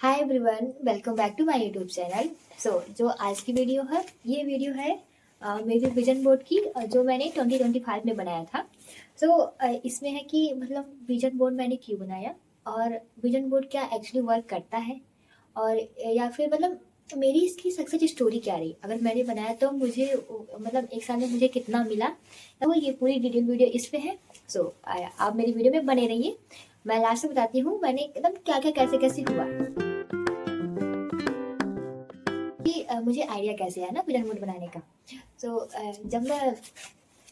Hi everyone, welcome back to my YouTube channel. जो आज की वीडियो है, ये वीडियो है मेरे विजन बोर्ड की, जो मैंने 2025 में बनाया था। इसमें है कि मतलब विजन बोर्ड मैंने क्यों बनाया और विजन बोर्ड क्या एक्चुअली वर्क करता है, और या फिर मतलब मेरी इसकी सक्सेस स्टोरी क्या रही। अगर मैंने बनाया तो मुझे मतलब एक साल में मुझे कितना मिला, तो ये पूरी डिटेल वीडियो इस पे है। आप मेरी वीडियो में बने रहिए। मैं लास्ट में बताती हूँ मैंने एकदम क्या क्या कैसे कैसे हुआ कि मुझे आइडिया कैसे आया ना विजन बोर्ड बनाने का। जब मैं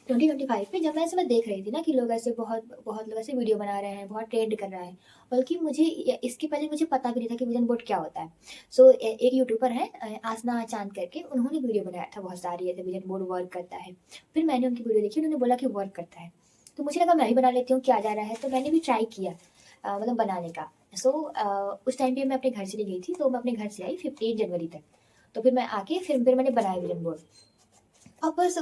2025 में जब मैं ऐसे मैं देख रही थी ना कि लोग ऐसे बहुत बहुत लोग ऐसे वीडियो बना रहे हैं, बहुत ट्रेंड कर रहा है। बल्कि मुझे इसके पहले मुझे पता भी नहीं था कि विजन बोर्ड क्या होता है। एक यूट्यूबर है आसना चांद करके, उन्होंने वीडियो बनाया था बहुत सारी ऐसे विजन बोर्ड वर्क करता है। फिर मैंने उनकी वीडियो देखी, उन्होंने बोला कि वर्क करता है। तो मुझे लगा मैं भी बना लेती हूँ, क्या जा रहा है। तो मैंने भी ट्राई किया मतलब बनाने का। उस टाइम पे मैं अपने घर चली गई थी, तो मैं अपने घर से आई 15 जनवरी तक। तो फिर मैं आके फिर मैंने बनाया विजन बोर्ड। अब बस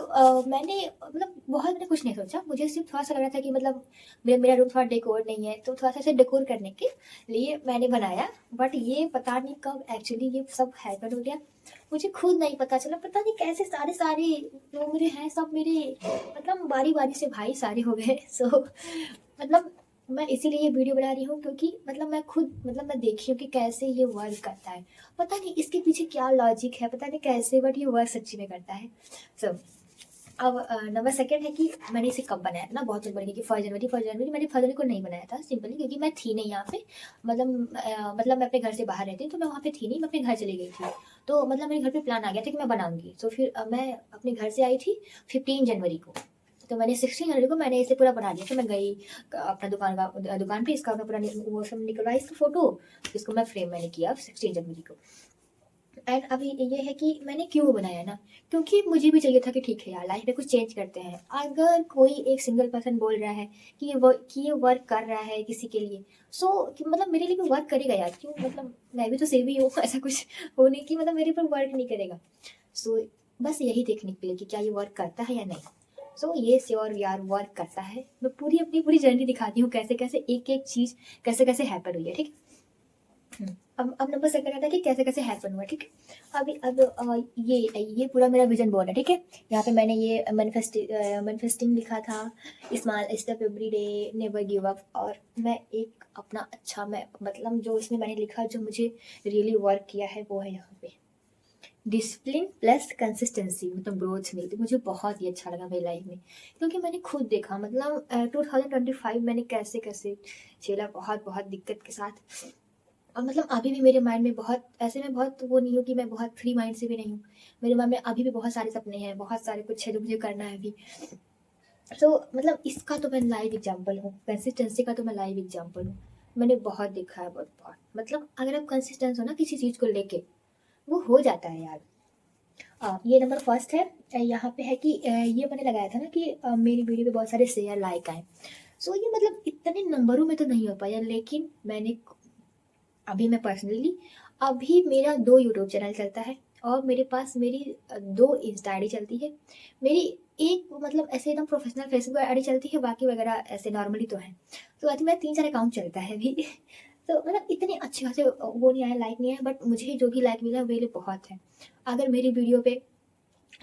मैंने मतलब बहुत मैंने कुछ नहीं सोचा, मुझे सिर्फ थोड़ा सा लग रहा था कि मतलब मेरा रूम थोड़ा डेकोर नहीं है, तो थोड़ा सा ऐसे डेकोर करने के लिए मैंने बनाया। बट ये पता नहीं कब एक्चुअली ये सब हैपन हो गया, मुझे खुद नहीं पता चला। पता नहीं कैसे सारे सारे लोग मेरे हैं, सब मेरे मतलब बारी बारी से भाई सारे हो गए। मतलब मैं इसीलिए ये वीडियो बना रही हूँ, क्योंकि मतलब मैं खुद मतलब मैं देखी हूँ कि कैसे ये वर्क करता है। पता नहीं इसके पीछे क्या लॉजिक है, पता नहीं कैसे, बट ये वर्क सच्ची में करता है। सो अब नंबर सेकंड है कि मैंने इसे कब बनाया था ना, बहुत लोग बोलेंगे कि फर्स्ट जनवरी मैंने फर्स्ट जनवरी को नहीं बनाया था, सिंपली क्योंकि मैं थी नहीं यहाँ पे। मतलब मैं अपने घर से बाहर रहती हूँ, तो मैं वहाँ पे थी नहीं, मैं अपने घर चली गई थी। तो मतलब मेरे घर पे प्लान आ गया था कि मैं बनाऊंगी। तो फिर मैं अपने घर से आई थी 15 जनवरी को। तो मैंने 16 जनवरी को मैंने इसे पूरा बना दिया। फिर मैं गई अपना दुकान पे, इसका मैं पूरा वो सब निकलवाई, इसका फोटो, इसको मैं फ्रेम मैंने किया 16 जनवरी को। एंड अभी ये है कि मैंने क्यों बनाया ना, क्योंकि मुझे भी चाहिए था कि ठीक है यार, लाइफ में कुछ चेंज करते हैं। अगर कोई एक सिंगल पर्सन बोल रहा है कि ये वर्क कर रहा है किसी के लिए, कि मतलब मेरे लिए भी वर्क करेगा यार। क्यों, मतलब मैं भी तो सेवी हूँ। ऐसा कुछ होने की मतलब मेरे पर वर्क नहीं करेगा। सो बस यही देखने के लिए कि क्या ये वर्क करता है या नहीं। ये श्योर यार वर्क करता है। मैं पूरी अपनी पूरी जर्नी दिखाती हूँ, कैसे कैसे एक एक चीज़ कैसे कैसे हैपन हुई है, ठीक है। अब नंबर सेकंड आता है कि कैसे कैसे हैपन हुआ, ठीक है। ये पूरा मेरा विजन बोर्ड है, ठीक है। यहाँ पे मैंने ये मैनिफेस्टिंग लिखा था, small step every day, never give up. और मैं एक अपना अच्छा, मैं मतलब जो इसमें मैंने लिखा जो मुझे रियली वर्क किया है, वो है यहाँ पे डिसिप्लिन प्लस कंसिस्टेंसी, मतलब ग्रोथ मिलती। मुझे बहुत ही अच्छा लगा मेरी लाइफ में, क्योंकि मैंने खुद देखा मतलब 2025 मैंने कैसे कैसे झेला, बहुत बहुत दिक्कत के साथ। और मतलब अभी भी मेरे माइंड में बहुत ऐसे, मैं बहुत वो नहीं हूँ कि मैं बहुत फ्री माइंड से भी नहीं हूँ। मेरे माइंड में अभी भी बहुत सारे सपने हैं, बहुत सारे कुछ है जो मुझे करना है अभी। मतलब इसका तो मैं लाइव एग्जांपल हूँ, कंसिस्टेंसी का तो मैं लाइव एग्जांपल हूँ। मैंने बहुत देखा है, बहुत बहुत मतलब अगर आप कंसिस्टेंस हो ना किसी चीज़ को लेके, वो हो जाता है यार। ये नंबर फर्स्ट है। यहाँ पे है कि ये मैंने लगाया था ना कि मेरी वीडियो पे बहुत सारे शेयर लाइक आए। ये मतलब इतने नंबरों में तो नहीं हो पाया, लेकिन मैंने अभी मैं पर्सनली अभी मेरा 2 यूट्यूब चैनल चलता है, और मेरे पास मेरी 2 इंस्टा आईडी चलती है। मेरी एक मतलब ऐसे एकदम प्रोफेशनल फेसबुक आईडी चलती है, बाकी वगैरह ऐसे नॉर्मली तो है। आई थिंक मेरा 3-4 अकाउंट चलता है अभी। तो मतलब इतने अच्छे खासे वो नहीं आए, लाइक नहीं आए, बट मुझे जो भी लाइक मिला है मेरे लिए बहुत है। अगर मेरी वीडियो पे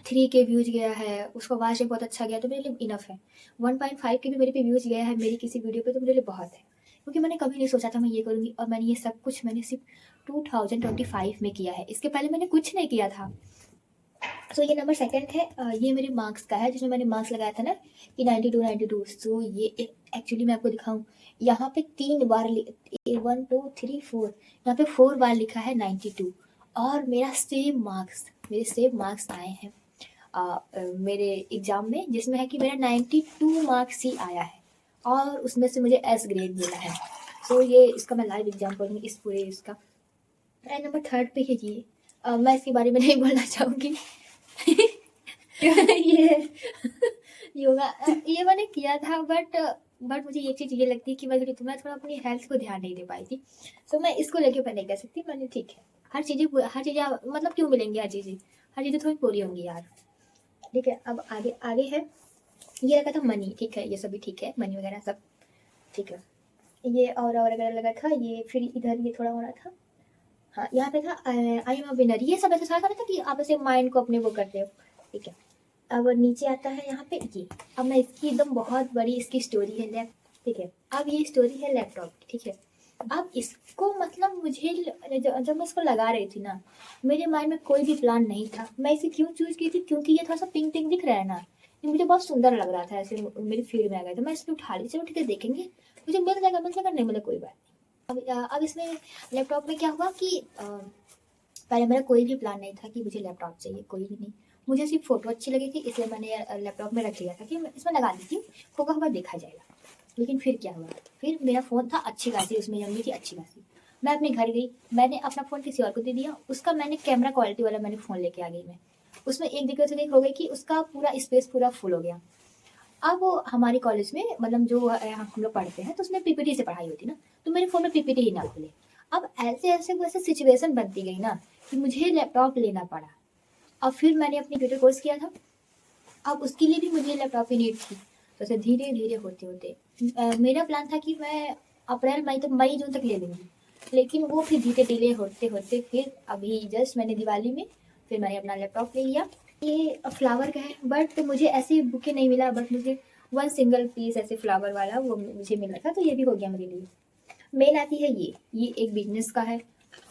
3K व्यूज गया है, उसका वॉच बहुत अच्छा गया, तो मेरे लिए इनफ है। 1.5 के भी मेरे पे व्यूज गया है मेरी किसी वीडियो पे, तो मेरे लिए बहुत है। क्योंकि मैंने कभी नहीं सोचा था मैं ये करूँगी, और मैंने ये सब कुछ मैंने सिर्फ 2025 में किया है, इसके पहले मैंने कुछ नहीं किया था। ये नंबर सेकंड है। ये मेरे मार्क्स का है, जिसमें मैंने मार्क्स लगाया था ना कि 92 92। ये एक्चुअली मैं आपको दिखाऊं, यहाँ पे 3 बार 1 2 3 4, यहाँ पे 4 बार लिखा है 92। और मेरे सेम मार्क्स आए हैं मेरे एग्जाम में, जिसमें है कि मेरा 92 मार्क्स ही आया है, और उसमें से मुझे एस ग्रेड मिला है। ये इसका मैं लाइव एग्जाम्पल हूँ इस पूरे इसका। एंड नंबर थर्ड पे है ये। मैं इसके बारे में नहीं बोलना चाहूँगी। ये योगा ये मैंने किया था, बट मुझे ये चीज़ ये लगती है कि मैं थोड़ा अपनी हेल्थ को ध्यान नहीं दे पाई थी। मैं इसको लेके मैं नहीं कह सकती। मैंने ठीक है, हर चीज़ें मतलब क्यों मिलेंगी, हर चीज़ें थोड़ी पूरी होंगी यार, ठीक है। अब आगे आगे है, ये लगा था मनी, ठीक है, ये सभी ठीक है, मनी वगैरह सब ठीक है। ये और वगैरह लगा था, ये फिर इधर ये थोड़ा हो रहा था। हाँ, यहाँ पे था आई एम अ विनर, ये सब ऐसे सारा था कि आप ऐसे माइंड को अपने वो करते हो, ठीक है। अब नीचे आता है यहाँ पे ये, अब मैं इसकी एकदम बहुत बड़ी इसकी स्टोरी है लैप, ठीक है। अब ये स्टोरी है लैपटॉप की, ठीक है। अब इसको मतलब मुझे जब मैं इसको लगा रही थी ना, मेरे माइंड में कोई भी प्लान नहीं था। मैं इसे क्यों चूज की थी, क्योंकि ये थोड़ा सा पिंक पिंक दिख रहा है ना, ये मुझे बहुत सुंदर लग रहा था, ऐसे मेरी फील्ड में आ गया, तो मैं इसको उठा ली, चलो ठीक है देखेंगे, मुझे मिल जाएगा नहीं मिले कोई बात नहीं। अब इसमें लैपटॉप में क्या हुआ कि पहले मेरा कोई भी प्लान नहीं था कि मुझे लैपटॉप चाहिए, कोई भी नहीं। मुझे सिर्फ फ़ोटो अच्छी लगी थी, इसलिए मैंने लैपटॉप में रख लिया था कि मैं इसमें लगा देती हूँ, होगा होगा देखा जाएगा। लेकिन फिर क्या हुआ, फिर मेरा फ़ोन था अच्छी खासी, उसमें जमी थी अच्छी खासी। मैं अपने घर गई, मैंने अपना फ़ोन किसी और को दे दिया, उसका मैंने कैमरा क्वालिटी वाला मैंने फ़ोन लेके आ गई मैं। उसमें एक दिक्कत से हो गई कि उसका पूरा स्पेस पूरा फुल हो गया। अब वो हमारे कॉलेज में मतलब जो हम लोग पढ़ते हैं तो उसमें पीपीटी से पढ़ाई होती है ना, तो मेरे फ़ोन में पीपीटी ही ना खुले। अब ऐसे ऐसे वैसे सिचुएशन बनती गई ना कि मुझे लैपटॉप लेना पड़ा। अब फिर मैंने अपनी कंप्यूटर कोर्स किया था, अब उसके लिए भी मुझे लैपटॉप की नीड थी। तो ऐसे धीरे धीरे होते होते मेरा प्लान था कि मैं अप्रैल मई तो मई जून तक ले लूँगी, लेकिन वो फिर धीरे डिले होते होते फिर अभी जस्ट मैंने दिवाली में फिर मैंने अपना लैपटॉप ले लिया। ये फ्लावर का है, बट मुझे ऐसे बुके नहीं मिला, बट मुझे वन सिंगल पीस ऐसे फ्लावर वाला वो मुझे मिला था, तो ये भी हो गया मेरे लिए। मेन आती है ये एक बिजनेस का है,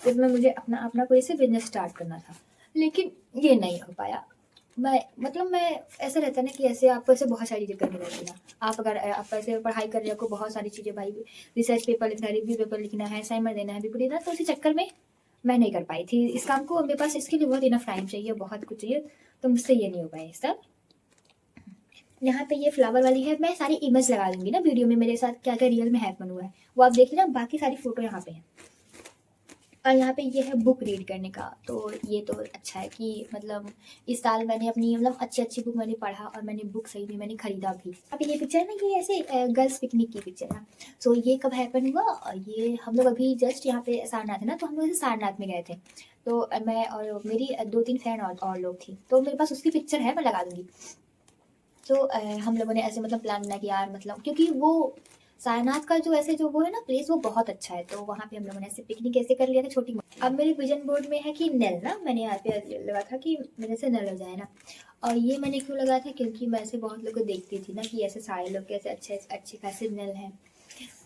इसमें मुझे अपना अपना कोई से बिजनेस स्टार्ट करना था, लेकिन ये नहीं हो पाया। मैं ऐसा रहता है ना कि ऐसे आपको ऐसे बहुत सारी चीज़ें करनी रहती है ना। आप अगर आप ऐसे पढ़ाई कर रहे हो, आपको बहुत सारी चीज़ें भाई, रिसर्च पेपर लिखना है, रिव्यू पेपर लिखना है, असाइनमेंट देना है, रिपोर्ट देना है, तो उसी चक्कर में मैं नहीं कर पाई थी इस काम को। मेरे पास इसके लिए बहुत इनफ टाइम चाहिए, बहुत कुछ चाहिए, तो मुझसे ये नहीं हो पाया सब। यहाँ पे ये फ्लावर वाली है, मैं सारी इमेज लगा दूंगी ना वीडियो में, मेरे साथ क्या क्या रियल में हैपन हुआ है वो आप देख लेना, बाकी सारी फोटो यहाँ पे है। और यहाँ पे ये है बुक रीड करने का, तो ये तो अच्छा है कि मतलब इस साल मैंने अपनी मतलब अच्छी अच्छी बुक मैंने पढ़ा और मैंने बुक सही में मैंने खरीदा भी। अब ये पिक्चर ना, ये ऐसे गर्ल्स पिकनिक की पिक्चर है। सो ये कब हैपन हुआ, ये हम लोग अभी जस्ट यहाँ पे सारनाथ है ना, तो हम लोग ऐसे सारनाथ में गए थे, तो मैं और मेरी 2-3 फ्रेंड और लोग थी, तो मेरे पास उसकी पिक्चर है, मैं लगा दूंगी। तो हम लोगों ने ऐसे मतलब प्लान बना कि यार मतलब क्योंकि वो सारनाथ का जो ऐसे जो वो है ना प्लेस, वो बहुत अच्छा है, तो वहाँ पे हम लोगों ने ऐसे पिकनिक ऐसे कर लिया था छोटी मोटी। अब मेरे विजन बोर्ड में है कि नल ना, मैंने यहाँ पे लगा था कि मेरे से नल हो जाए ना। और ये मैंने क्यों लगा था, क्योंकि मैं ऐसे बहुत लोग को देखती थी ना कि ऐसे सारे लोग के ऐसे अच्छे अच्छे खासे नल हैं,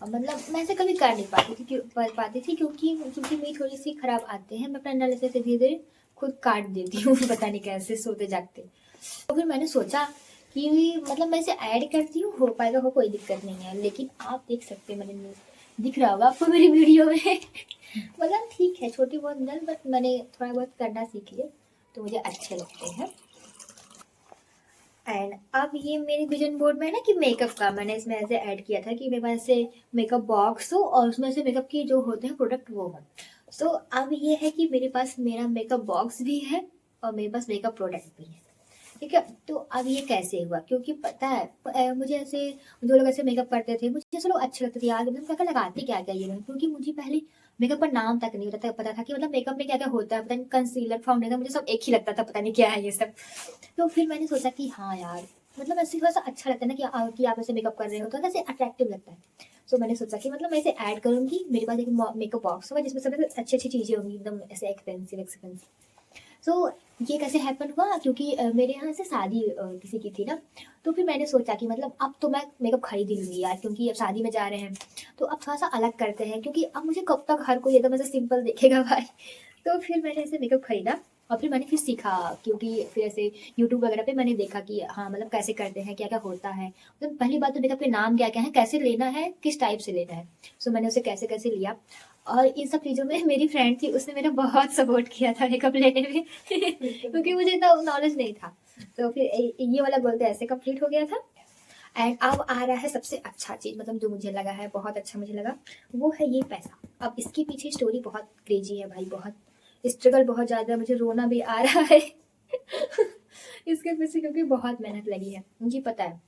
और मतलब मैं ऐसे कभी कर नहीं पाती थी क्योंकि मेरी थोड़ी सी खराब आते हैं, मैं अपना नल ऐसे धीरे धीरे खुद काट देती हूँ पता नहीं कैसे सोते जागते। तो फिर मैंने सोचा कि मतलब मैं इसे ऐड करती हूँ, हो पाएगा, हो कोई दिक्कत नहीं है। लेकिन आप देख सकते हैं मैंने, दिख रहा होगा आपको मेरी वीडियो में मतलब ठीक है छोटी बहुत नल, बट मैंने थोड़ा बहुत करना सीख लिया, तो मुझे अच्छे लगते हैं। एंड अब ये मेरे विजन बोर्ड में है ना कि मेकअप का मैंने इसमें ऐसे ऐड किया था कि मेरे पास ऐसे मेकअप बॉक्स हो और उसमें से मेकअप की जो होते हैं प्रोडक्ट वो हो। सो अब ये है कि मेरे पास मेरा मेकअप बॉक्स भी है और मेरे पास मेकअप प्रोडक्ट भी है, ठीक है। तो अब ये कैसे हुआ, क्योंकि पता है मुझे ऐसे जो लोग ऐसे मेकअप करते थे मुझे चलो अच्छे लगते थे यार, मतलब क्या क्या लगाते क्या क्या ये लोग, क्योंकि मुझे पहले मेकअप का नाम तक नहीं पता था कि मतलब मेकअप में क्या क्या होता है, पता नहीं कंसीलर फाउंडेशन मुझे सब एक ही लगता था, पता नहीं क्या है ये सब। तो फिर मैंने सोचा कि हाँ यार मतलब ऐसे थोड़ा सा अच्छा लगता है ना कि आप ऐसे मेकअप कर रहे हो तो ऐसे अट्रैक्टिव लगता है। सो मैंने सोचा कि मतलब मैं इसे ऐड करूँगी, मेरे पास एक मेकअप बॉक्स होगा जिसमें सब अच्छी अच्छी चीज़ें होंगी एकदम ऐसे एक्सपेंसिव। सो ये कैसे हैपन हुआ, क्योंकि मेरे यहाँ से शादी किसी की थी ना, तो फिर मैंने सोचा कि मतलब अब तो मैं मेकअप खरीद ही लूँगी यार, क्योंकि अब शादी में जा रहे हैं तो अब थोड़ा सा अलग करते हैं, क्योंकि अब मुझे कब तक हर कोई एकदम ऐसे सिंपल देखेगा भाई। तो फिर मैंने ऐसे मेकअप खरीदा और फिर मैंने फिर सीखा, क्योंकि फिर ऐसे यूट्यूब वगैरह पे मैंने देखा कि हाँ मतलब कैसे करते हैं, क्या क्या होता है, मतलब पहली बात तो मेकअप के नाम क्या क्या है, कैसे लेना है, किस टाइप से लेना है। सो मैंने उसे कैसे कैसे लिया, और इन सब चीज़ों में मेरी फ्रेंड थी, उसने मेरा बहुत सपोर्ट किया था मेकअप लेने में क्योंकि मुझे इतना नॉलेज नहीं था। तो फिर ये वाला गोल तो ऐसे कंप्लीट हो गया था। एंड अब आ रहा है सबसे अच्छा चीज़, मतलब जो मुझे लगा है बहुत अच्छा मुझे लगा, वो है ये पैसा। अब इसके पीछे स्टोरी बहुत क्रेजी है भाई, बहुत स्ट्रगल बहुत ज़्यादा, मुझे रोना भी आ रहा है इसके पीछे, क्योंकि बहुत मेहनत लगी है। मुझे पता है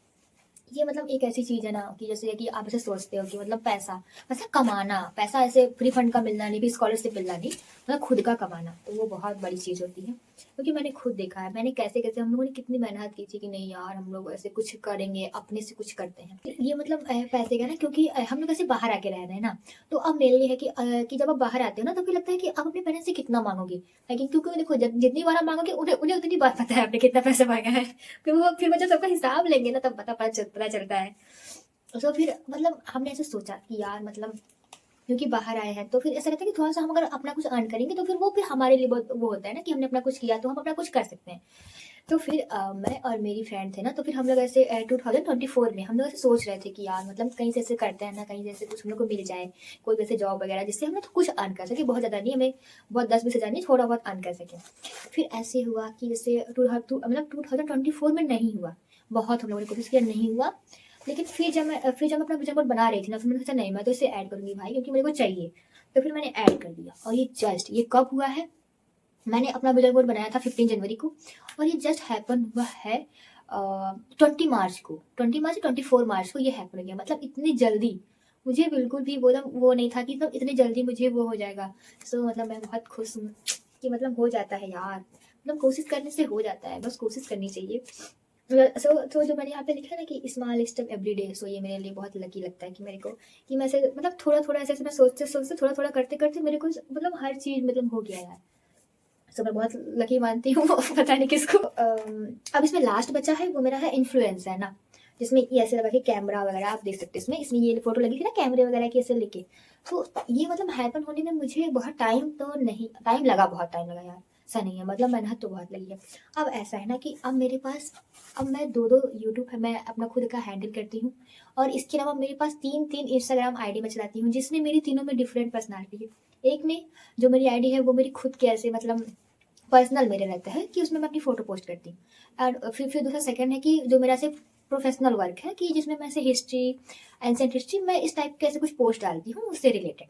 ये मतलब एक ऐसी चीज़ है ना कि जैसे कि आप ऐसे सोचते हो कि मतलब पैसा पैसा कमाना, पैसा ऐसे फ्री फंड का मिलना नहीं, भी स्कॉलरशिप मिलना नहीं, मतलब खुद का कमाना, तो वो बहुत बड़ी चीज़ होती है। क्योंकि मैंने खुद देखा है, मैंने कैसे-कैसे हम लोगों ने कितनी मेहनत की थी कि नहीं यार हम लोग ऐसे कुछ करेंगे, अपने से कुछ करते हैं। ये मतलब पैसे का ना, क्योंकि हम लोग ऐसे बाहर आके रह रहे हैं ना, तो अब मेरे लिए है कि जब आप बाहर आते हो ना, तो फिर लगता है कि आप अपने पेरेंट्स से कितना माँगोगे? लेकिन क्योंकि देखो जितनी बार आप माँगोगे उन्हें उन्हें उतनी बार पता है आपने कितना पैसा माँगा है। फिर वो जब सबका हिसाब लेंगे ना, तब पता चलता है। तो फिर मतलब हमने ऐसे सोचा कि यार मतलब क्योंकि बाहर आए हैं, तो फिर ऐसा रहता है कि थोड़ा-सा हम अगर अपना कुछ अर्न करेंगे, तो फिर वो फिर हमारे लिए बहुत वो होता है ना कि हमने अपना कुछ किया, तो हम अपना कुछ कर सकते हैं। तो फिर मैं और मेरी फ्रेंड थे ना, तो फिर हम लोग ऐसे 2024 में हम लोग ऐसे सोच रहे थे कि यार मतलब कहीं से ऐसे करते हैं ना, कहीं से ऐसे कुछ हम लोग को मिल जाए, कोई वैसे जॉब वगैरह, जिससे हम लोग कुछ अर्न कर सकें, बहुत ज़्यादा नहीं, हमें बहुत 10-20 हज़ार नहीं, थोड़ा बहुत अर्न कर सकें। फिर ऐसे हुआ कि जैसे मतलब 2024 में नहीं हुआ, बहुत हम लोगों ने कोशिश किया, नहीं हुआ। लेकिन फिर जब मैं अपना विज़न बोर्ड बना रही थी ना, फिर मैंने सोचा नहीं, मैं तो इसे ऐड करूँगी भाई, क्योंकि मेरे को चाहिए। तो फिर मैंने ऐड कर दिया, और ये कब हुआ है, मैंने अपना विज़न बोर्ड बनाया था 15 जनवरी को, और ये जस्ट हैपन हुआ है 20 मार्च को, 20 मार्च 24 मार्च को ये हैपन हो गया। मतलब इतनी जल्दी, मुझे बिल्कुल भी वो नहीं था कि मतलब इतनी जल्दी मुझे वो हो जाएगा। सो मतलब मैं बहुत खुश हूँ कि मतलब हो जाता है यार, मतलब कोशिश करने से हो जाता है, बस कोशिश करनी चाहिए। सो जो मैंने यहाँ पे लिखा है ना कि स्मॉल स्टेप एवरी डे, सो ये मेरे लिए बहुत लकी लगता है कि मेरे को, कि मैं ऐसे मतलब थोड़ा-थोड़ा ऐसे मैं सोचते-सोचते थोड़ा-थोड़ा करते-करते मेरे को मतलब हर चीज़ मतलब हो गया यार। सो मैं बहुत लकी मानती हूँ पता नहीं किसको। अब इसमें लास्ट बचा है, वो मेरा है इन्फ्लुएंस है ना, जिसमें ये ऐसे लगा कि कैमरा वगैरह आप देख सकते हैं, इसमें ये फोटो लगी थी ना कैमरे वगैरह की ऐसे लेके। तो ये मतलब हैपन होने में मुझे बहुत टाइम तो नहीं, टाइम लगा, बहुत टाइम लगा यार, ऐसा नहीं है, मतलब मेहनत तो बहुत लगी है। अब ऐसा है ना कि अब मेरे पास, अब मैं दो यूट्यूब है, मैं अपना खुद का हैंडल करती हूँ, और इसके अलावा मेरे पास तीन इंस्टाग्राम आईडी मैं चलाती हूँ, जिसमें मेरी तीनों में डिफरेंट पर्सनालिटी है। एक में जो मेरी आईडी है वो मेरी खुद के ऐसे मतलब पर्सनल मेरे रहता है कि उसमें मैं अपनी फ़ोटो पोस्ट करती हूँ। और फिर दूसरा सेकंड है कि जो मेरा सिर्फ प्रोफेशनल वर्क है, कि जिसमें मैं ऐसे हिस्ट्री, एंशिएंट हिस्ट्री, मैं इस टाइप के ऐसे कुछ पोस्ट डालती हूँ उससे रिलेटेड।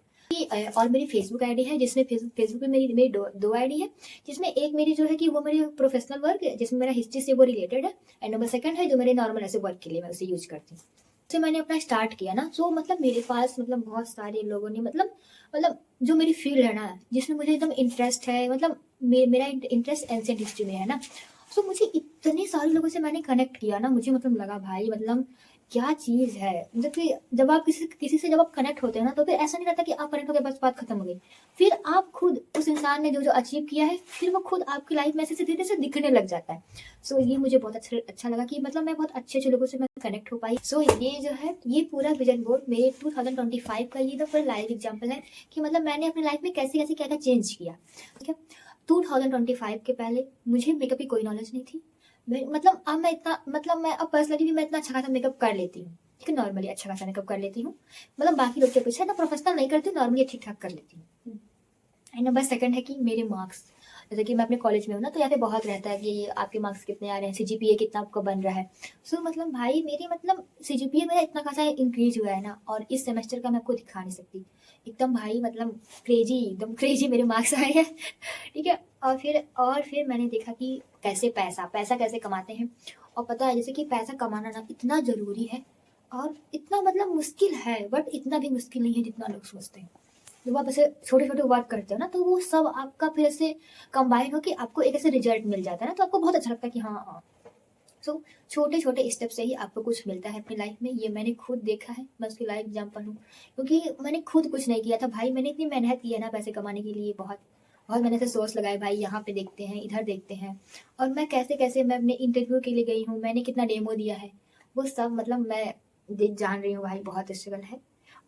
और मेरी फेसबुक आईडी है, जिसमें फेसबुक पे मेरी दो आईडी है, जिसमें एक मेरी जो है कि वो मेरी प्रोफेशनल वर्क है, जिसमें मेरा हिस्ट्री से वो रिलेटेड है, एंड नंबर सेकंड है जो मेरे नॉर्मल ऐसे वर्क के लिए मैं उसे यूज करती हूँ। से मैंने अपना स्टार्ट किया ना, सो मतलब मेरे पास मतलब बहुत सारे लोगों ने मतलब जो मेरी फील्ड है ना, जिसमें मुझे एकदम इंटरेस्ट है, मतलब मेरा इंटरेस्ट एंशिएंट हिस्ट्री में है ना, सो मुझे इतने सारे लोगों से मैंने कनेक्ट किया ना, मुझे मतलब लगा भाई मतलब क्या चीज़ है, मतलब कि जब आप किसी से जब आप कनेक्ट होते हैं ना, तो फिर ऐसा नहीं रहता कि आप कनेक्ट हो गए बस बात खत्म हो गई। फिर आप खुद उस इंसान ने जो जो अचीव किया है, फिर वो खुद आपकी लाइफ में ऐसे धीरे से दिखने लग जाता है। सो ये मुझे बहुत अच्छा लगा कि मतलब मैं बहुत अच्छे लोगों से मैं कनेक्ट हो पाई। सो ये जो है, ये पूरा विजन बोर्ड मेरे 2025 का ये तो पूरा लाइव एग्जाम्पल है कि मतलब मैंने अपनी लाइफ में कैसे क्या क्या चेंज किया। ठीक है, 2025 के पहले मुझे मेकअप की कोई नॉलेज नहीं थी। मतलब अब मैं इतना, मतलब मैं अब पर्सनली भी मैं इतना अच्छा खासा मेकअप कर लेती हूँ, ठीक है, नॉर्मली अच्छा खासा मेकअप कर लेती हूँ, मतलब बाकी लोग के पीछे ना प्रोफेशनल नहीं करती, नॉर्मली ठीक ठाक कर लेती हूँ। एंड नंबर सेकंड है कि मेरे मार्क्स, जैसे कि मैं अपने कॉलेज में हूँ ना, तो यहाँ पे बहुत रहता है कि आपके मार्क्स कितने आ रहे हैं, सीजीपीए कितना आपका बन रहा है। सो मतलब भाई मेरी मतलब सीजीपीए मेरा इतना खासा इंक्रीज हुआ है ना, और इस सेमेस्टर का मैं आपको दिखा नहीं सकती, एकदम भाई मतलब क्रेजी, एकदम क्रेजी मेरे मार्क्स आए हैं। ठीक है, और फिर मैंने देखा कि कैसे पैसा कैसे कमाते हैं, और पता है जैसे कि पैसा कमाना ना इतना ज़रूरी है, और इतना मतलब मुश्किल है, बट इतना भी मुश्किल नहीं है जितना लोग सोचते हैं। जब आप ऐसे छोटे छोटे वर्क करते हो ना, तो वो सब आपका फिर ऐसे कंबाइन होकर आपको एक ऐसे रिजल्ट मिल जाता है ना, तो आपको बहुत अच्छा लगता है कि हाँ हाँ। सो छोटे छोटे स्टेप से ही आपको कुछ मिलता है अपनी लाइफ में, ये मैंने खुद देखा है, मैं उसकी लाइफ एग्जाम्पल हूँ, क्योंकि मैंने खुद कुछ नहीं किया था भाई, मैंने इतनी मेहनत की है ना पैसे कमाने के लिए, बहुत बहुत मैंने ऐसे सोर्स लगाए भाई, यहाँ पे देखते हैं, इधर देखते हैं, और मैं कैसे कैसे मैं अपने इंटरव्यू के लिए गई हूँ, मैंने कितना डेमो दिया है, वो सब मतलब मैं जान रही हूँ भाई, बहुत स्ट्रगल है,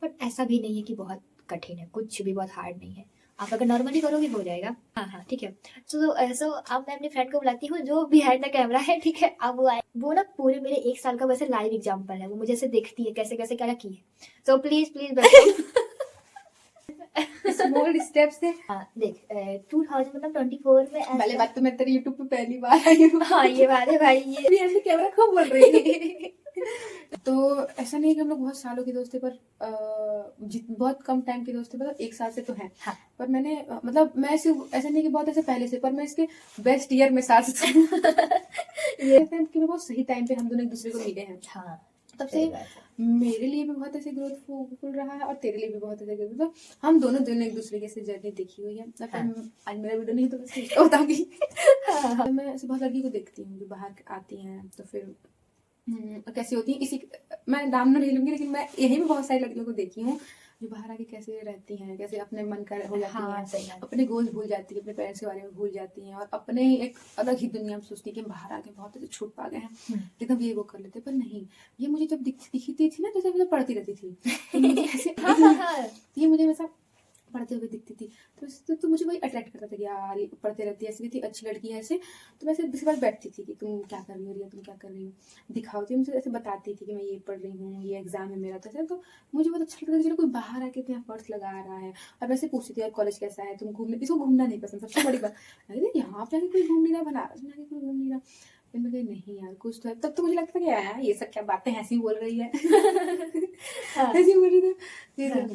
बट ऐसा भी नहीं है कि बहुत कठिन है, कुछ भी बहुत हार्ड नहीं है, आप अगर नॉर्मली करोगे हो जाएगा। हाँ हाँ ठीक है। सो अब मैं अपनी फ्रेंड को बुलाती हूँ जो बिहाइंड द कैमरा है, ठीक है, अब वो आए, वो ना पूरे मेरे 1 साल का वैसे लाइव एग्जाम्पल है, वो मुझे ऐसे देखती है कैसे कैसे क्या की है, सो प्लीज प्लीज बैठो। स्मॉल स्टेप से। हाँ देख, 2024 में पहले ऐसा, बात तो मैं तेरे यूट्यूब पे पहली बार आई हूँ। हाँ ये बात है भाई, ये भी ऐसे कैमरा खूब बोल रही है। तो ऐसा नहीं है कि हम लोग बहुत सालों के दोस्त थे, पर बहुत कम टाइम के दोस्त थे, मतलब 1 साल से तो हैं। हाँ पर मैंने मतलब मैं सिर्फ ऐसा नहीं कि बहुत ऐसे पहले से, पर मैं इसके बेस्ट ईयर में साथ थी। ये टाइम कि बहुत सही टाइम पे हम दोनों एक दूसरे को मिले हैं। हाँ तब सही से बात है। मेरे लिए भी बहुत ऐसे ग्रोथफुल रहा है और तेरे लिए भी बहुत ऐसे ग्रोथ, तो हम दोनों एक दूसरे के से जर्नी देखी हुई है। अब हाँ। आज मेरा वीडियो नहीं तो मैं उसको बताऊंगी। हाँ, मैं ऐसे बहुत लड़की को देखती हूँ जो बाहर आती हैं, तो फिर कैसी होती है इसी, मैं नाम नहीं लूंगी, लेकिन मैं यही में बहुत सारी लड़कियों को देखी हूँ जो बाहर आके कैसे रहती हैं, कैसे अपने मन का हो जाती हाँ, हैं, सही बात। अपने गोल्स भूल जाती है, अपने पेरेंट्स के बारे में भूल जाती हैं और अपने ही एक अलग ही दुनिया में सोचती है कि हम बाहर आके बहुत ऐसे छूट पा गए हैं, एकदम ये वो कर लेते, पर नहीं। ये मुझे जब दिखती थी ना, जैसे मैं पढ़ती रहती थी, तो मुझे ऐसे हाँ, हाँ, हाँ। ये मुझे वैसा पढ़ते हुए दिखती थी, तो मुझे वही अट्रैक्ट करता था कि यार ये पढ़ते रहती है, ऐसी थी अच्छी लड़की है ऐसे। तो मैं ऐसे किसी बार बैठती थी कि तुम क्या कर रही हो रिया, तुम क्या कर रही हो, दिखाती मुझे ऐसे बताती थी कि मैं ये पढ़ रही हूँ, ये एग्जाम है मेरा, तो मुझे बहुत अच्छा लगता था कि चलो कोई बाहर आके इतना एफर्ट्स लगा रहा है। और वैसे पूछती थी यार कॉलेज कैसा है, तुम घूमने, इसको घूमना नहीं पसंद, सबसे बड़ी बात, अरे यहाँ पे आके कोई घूम नहीं रहा, बनारस में आके कोई घूम नहीं रहा। फिर मैं कही नहीं यार कुछ तो है, तब तो मुझे लगता था कि यार ये सब क्या बातें ऐसी बोल रही है। हाँ, ऐसी बोल रही थी। फिर हाँ,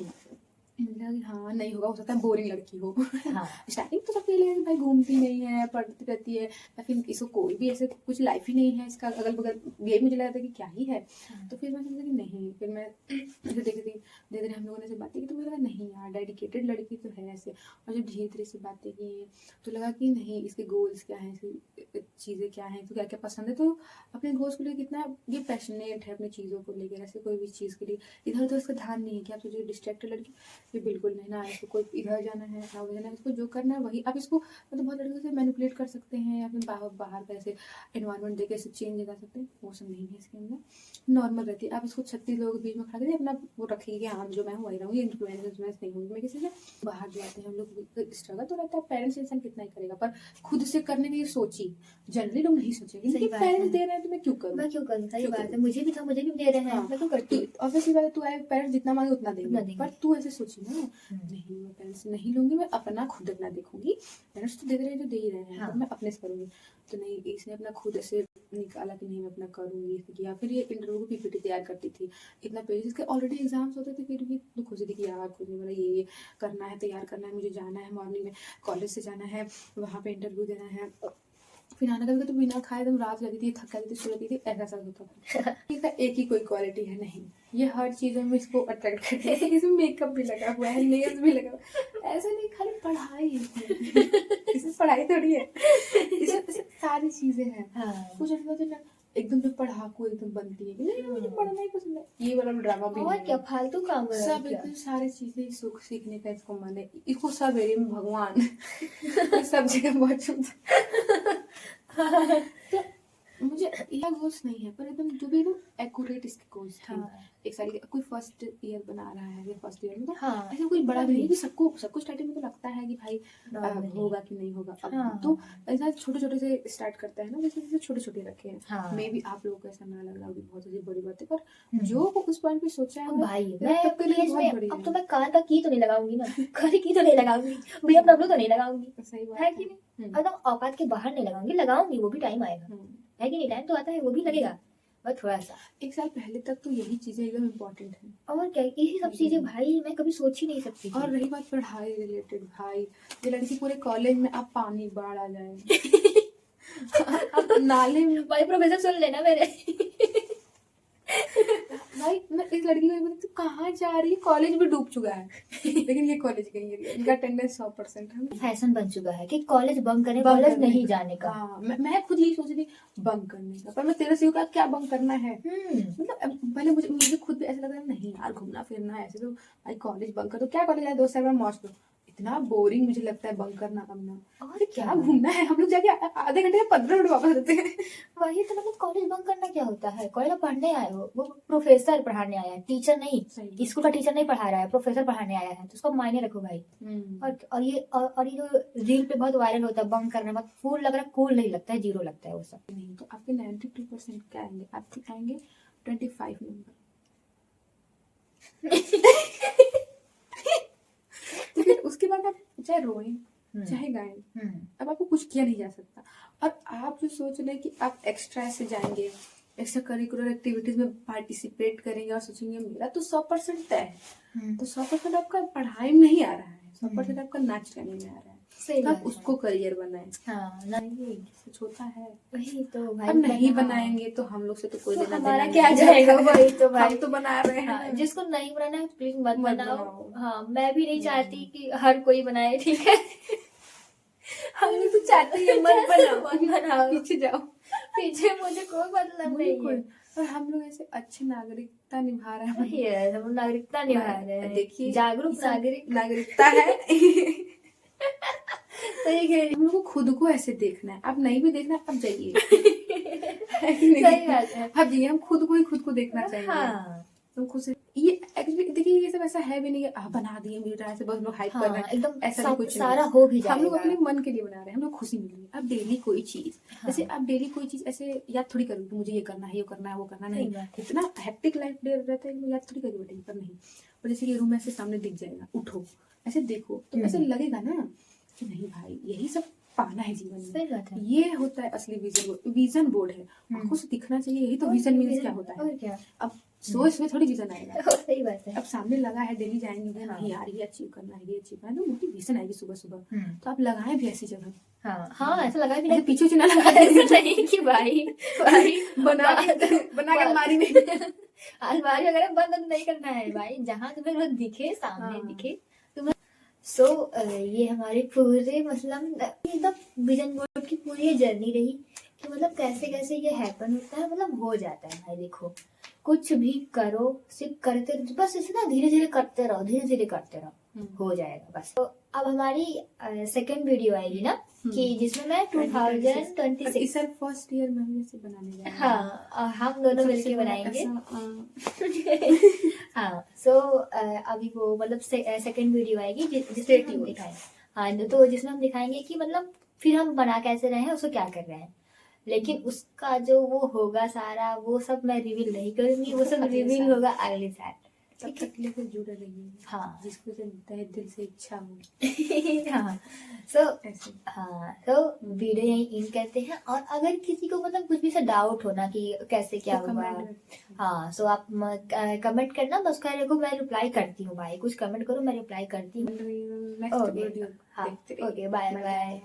मुझे लगा कि हाँ नहीं होगा, हो सकता है बोरिंग लड़की हो। हाँ, स्टार्टिंग तो सबके लिए भाई घूमती नहीं है, पढ़ती रहती है, या फिर इसको कोई भी ऐसे कुछ लाइफ ही नहीं है इसका अगल बगल, यही मुझे लगा था कि क्या ही है। तो फिर मैं समझा कि नहीं, फिर मैं ऐसे देखती थी, धीरे धीरे हम लोगों ने ऐसे बातें की, तो मुझे लगा नहीं यार डेडिकेटेड लड़की तो है ऐसे। और जब धीरे धीरे से बातें की तो लगा कि नहीं, इसके गोल्स क्या हैं, इसकी चीज़ें क्या हैं, इसको क्या क्या पसंद है, तो अपने गोल्स को लेकर कितना ये पैशनेट है अपनी चीज़ों को लेकर, ऐसे कोई भी चीज़ के लिए इधर उधर उसका ध्यान नहीं है कि आप सोचिए डिस्ट्रैक्टेड लड़की, ये बिल्कुल नहीं ना, इसको कोई इधर जाना है ना उधर जाना है, इसको जो करना है वही। आप इसको मतलब बहुत लड़कियों से मैनिपुलेट कर सकते हैं या फिर बाहर का ऐसे एनवायरनमेंट देके ऐसे चेंज कर सकते हैं, वो सब नहीं है इसके अंदर, नॉर्मल रहती है। आप इसको 36 लोगों के बीच में खड़ा करिए, अपना वो रखिए कि हाँ जो मैं हूँ वही रहूँगी, इन्फ्लुएंस नहीं हूँगी मैं किसी से। बाहर जो आते हैं हम लोग, स्ट्रगल तो रहता है, पेरेंट्स इंसान कितना ही करेगा, पर खुद से करने की सोची जनरली लोग नहीं सोचेंगे सही कि बात पेरेंट्स है। दे रहे हैं तो मैं क्यों करूँ, मैं क्यों करूँ, सही क्यों बात है, करूँ? मुझे भी था, मुझे भी दे रहे हैं, हाँ, मैं क्यों करती। ऑब्वियसली बात है, तू आए पेरेंट्स जितना मांगे उतना उतना देंगे, देंगे। पर तू ऐसे सोची ना, नहीं मैं पेरेंट्स से नहीं लूंगी, मैं अपना खुद अपना देखूंगी, पेरेंट्स तो दे रहे हैं जो दे ही रहे हैं, हाँ। पर मैं अपने से करूंगी। तो नहीं, इसने अपना खुद ऐसे निकाला कि नहीं मैं अपना करूंगी, इसने किया। फिर ये इंटरव्यू की पीपीटी तैयार करती थी, इतना पेज, इसके ऑलरेडी एग्जाम्स होते थे, फिर भी तो खुशी थी कि यार खुद ने मेरा ये करना है, तैयार करना है, मुझे जाना है मॉर्निंग में, कॉलेज से जाना है, वहाँ पे इंटरव्यू देना है, फिर आना कभी तो बिना खाए एकदम रात लगी थी, थक जाती थी, सो जाती थी, ऐसा सब होता था। ठीक है, एक ही कोई क्वालिटी है, नहीं ये हर चीज़ों में इसको अट्रैक्ट करती है, इसमें मेकअप भी लगा हुआ है, नेल्स भी लगा हुआ है, ऐसा नहीं खाली पढ़ाई इसमें पढ़ाई थोड़ी है, इसमें सारी चीज़ें हैं। हाँ। कुछ ऐसा होता है ना एकदम जो पढ़ाकू एकदम बनती है कि नहीं मुझे पढ़ना ही पसंद है, ये वाला ड्रामा भी और नहीं क्या है। फालतू काम है, सब क्या। एकदम सारी चीजें सुख सीखने का इसको मन है, इसको सब एरिया में भगवान ये सब जगह मौजूद है। तो मुझे यह गोल्स नहीं है, पर एकदम जो भी एकदम एक्यूरेट इसके गोल्स थे। हाँ। एक साल कोई फर्स्ट ईयर बना रहा है या फर्स्ट ईयर में, तो हाँ, ऐसा कोई बड़ा भी नहीं है कि सबको स्टार्टिंग में तो लगता है कि भाई नॉर्मल होगा कि नहीं होगा। अब हाँ। तो ऐसा छोटे छोटे से स्टार्ट करता है ना, जैसे जैसे छोटे छोटे रखे हैं। हाँ। मे भी आप लोगों को ऐसा ना लग रहा होगी बहुत ऐसी बड़ी बात है, पर जो जो उस पॉइंट पे सोचा है भाई वो मैं तब के लिए अपनी एज बहुत में बड़ी अब तो है। मैं कान का की तो नहीं लगाऊंगी ना, कान की तो नहीं लगाऊंगी, भैया प्रॉब्लम तो नहीं लगाऊंगी, सही बात है कि नहीं। एकदम औकात के बाहर नहीं लगाऊंगी, लगाऊंगी वो भी टाइम आएगा, है कि नहीं, टाइम तो आता है, वो भी लगेगा, बस थोड़ा सा। एक साल पहले तक तो यही चीजें एकदम इम्पोर्टेंट है। और क्या, यही सब चीजें भाई मैं कभी सोच ही नहीं सकती थी। और रही बात पढ़ाई रिलेटेड, भाई ये लड़की पूरे कॉलेज में अब पानी बाढ़ आ जाए अब नाले में, भाई प्रोफेसर सुन लेना मेरे। भाई मैं इस लड़की को बोली तू कहाँ जा रही है, कॉलेज भी डूब चुका है लेकिन ये कॉलेज गई है, इनका अटेंडेंस 100% है। फैशन बन चुका है कि कॉलेज बंक करें, बंक कॉलेज करने नहीं का। जाने का। हाँ, मैं खुद यही सोच रही थी बंक करने का, पर मैं तेरे से कहा क्या बंक करना है। मतलब पहले मुझे खुद भी ऐसा लग रहा है नहीं यार घूमना फिरना है, ऐसे तो भाई कॉलेज बंक कर तो क्या, कॉलेज आए दोस्त से मौज लो, इतना बोरिंग मुझे लगता है बंक करना करना। और क्या घूमना है, हम लोग जाके आधे घंटे में 15 मिनट वापस आते हैं। वही तो, मतलब कॉलेज बंक करना क्या होता है, कॉलेज पढ़ने आए हो, वो प्रोफेसर पढ़ाने आया है, टीचर नहीं, स्कूल का टीचर नहीं पढ़ा रहा है, प्रोफेसर पढ़ाने आया है, तो उसको मायने रखो भाई। और ये जो रील पे बहुत वायरल होता है बंक करना, बहुत कूल लग रहा है, कूल नहीं लगता है, जीरो लगता है वो सब। नहीं तो आपके 92% क्या आएंगे, आपके आएंगे 25 नंबर। तो फिर उसके बाद आप चाहे रोएं चाहे गाएं, अब आपको कुछ किया नहीं जा सकता। और आप जो सोच रहे हैं कि आप एक्स्ट्रा से जाएंगे, एक्स्ट्रा करिकुलर एक्टिविटीज में पार्टिसिपेट करेंगे और सोचेंगे मेरा तो 100% तय है, तो 100% आपका पढ़ाई में नहीं आ रहा है, 100% आपका नाच गाने में आ रहा है। सही तो आप बात है। उसको करियर बनाएं। हाँ नहीं, सच होता है। वही तो भाई, अब नहीं हाँ, बनाएंगे तो हम लोग से तो कोई तो लेना हमारा देना क्या नहीं जाएगा, है। वही तो भाई। हम तो बना रहे हैं हाँ, ना। जिसको नहीं बनाना है प्लीज मत मत बनाओ। बनाओ। हाँ, मैं भी नहीं चाहती कि हर कोई बनाए, ठीक है। हम भी तो चाहते हैं मत बनाओ, मत बनाओ, पीछे जाओ। पीछे मुझे कोई मतलब मुझे नहीं कोई, है। और हम लोग ऐसे अच्छी नागरिकता निभा रहे हैं। वही है, हम नागरिकता निभा रहे हैं, देखिए, जागरूक ये सब नागरिक। नागरिकता है। सही कह रही हम लोग को खुद को ऐसे देखना है। अब नहीं भी देखना, अब जाइए। है कि नहीं? सही बात है। अब जाइए, हम खुद को ही खुद को देखना चाहिए। हाँ हम खुद से ये एक्चुअली देखिए, ये सब ऐसा है भी नहीं कि बना दिए मीडिया से बस लोग हाइप कर रहे हाँ, हैं। एकदम ऐसा भी कुछ सारा नहीं। हो भी हम लोग जाएगा। अपने मन के लिए बना रहे हैं, हम लोग खुशी मिल रही है। अब डेली कोई चीज, हाँ। जैसे आप डेली कोई चीज ऐसे याद थोड़ी करोगे कि मुझे ये करना है, ये करना है, वो करना सही नहीं। बात है। इतना हेक्टिक लाइफ डे रहता है कि याद थोड़ी करोगे बैठेंगे, पर नहीं। और जैसे ये रूम ऐसे सामने दिख जाएगा, उठो ऐसे देखो, तो ऐसे लगेगा ना कि नहीं भाई, यही सब पाना है जीवन में। सही बात है। ये होता है असली विजन बोर्ड। विजन बोर्ड है, आंखों से दिखना चाहिए। यही तो विजन मीन्स क्या होता है। और क्या। अब सोच में थोड़ी विजन आएगा। सही बात है। अब सामने लगा है, डेली जाएंगे, हाँ। नहीं यार ये अचीव करना है, ये अचीव करना है, तो मोटिवेशन आएगी सुबह सुबह। हम्म। तो आप लगाएं भी ऐसी जगह। हाँ हाँ, ऐसा लगा भी ऐसे नहीं, पीछे ना लगा ऐसा नहीं कि भाई बना के अलमारी में। अलमारी वगैरह बंद नहीं करना है भाई, जहाँ तुम्हें रोज दिखे, सामने हाँ। दिखे तुम्हें। सो ये हमारे पूरे मतलब एकदम विजन बोर्ड की पूरी ये जर्नी रही कि मतलब कैसे कैसे ये हैपन होता है, मतलब हो जाता है भाई। देखो कुछ भी करो, सिर्फ करते बस, इसे ना धीरे धीरे करते रहो, धीरे धीरे करते रहो, हो जाएगा बस। तो अब हमारी सेकेंड वीडियो आएगी ना, कि जिसमें मैं 2026 इस साल फर्स्ट ईयर में हम इसे बनाने जा रहे हैं। हाँ, हम दोनों सबसे मिलके बड़ा बनाएंगे। ऐसा, हाँ, सो अभी वो मतलब सेकंड वीडियो आएगी जिसमें हम दिखाएंगे। हाँ, तो जिसमें हम दिखाएंगे कि मतलब फिर हम बना कैसे रहे हैं, उसको क्या कर रहे हैं। लेकिन उसका जो वो होगा सारा, वो सब मैं रिवील नहीं करूंगी, वो सब अगले रिवील साल। होगा अगले साल। तब तक के लिए फिर जुड़े रहिए। हाँ। जिसको तहे दिल से इच्छा हो। हाँ, सो ऐसे। हाँ, तो वीडियो यही इन करते हैं। और अगर किसी को मतलब कुछ भी सा डाउट हो ना कि कैसे क्या तो हुआ, कमेंट हाँ, सो आप कमेंट करना, बस उसका को मैं रिप्लाई करती हूँ भाई। कुछ कमेंट करो, मैं रिप्लाई करती हूँ। नेक्स्ट वीडियो हाँ, देखते रहिए। Okay, bye bye.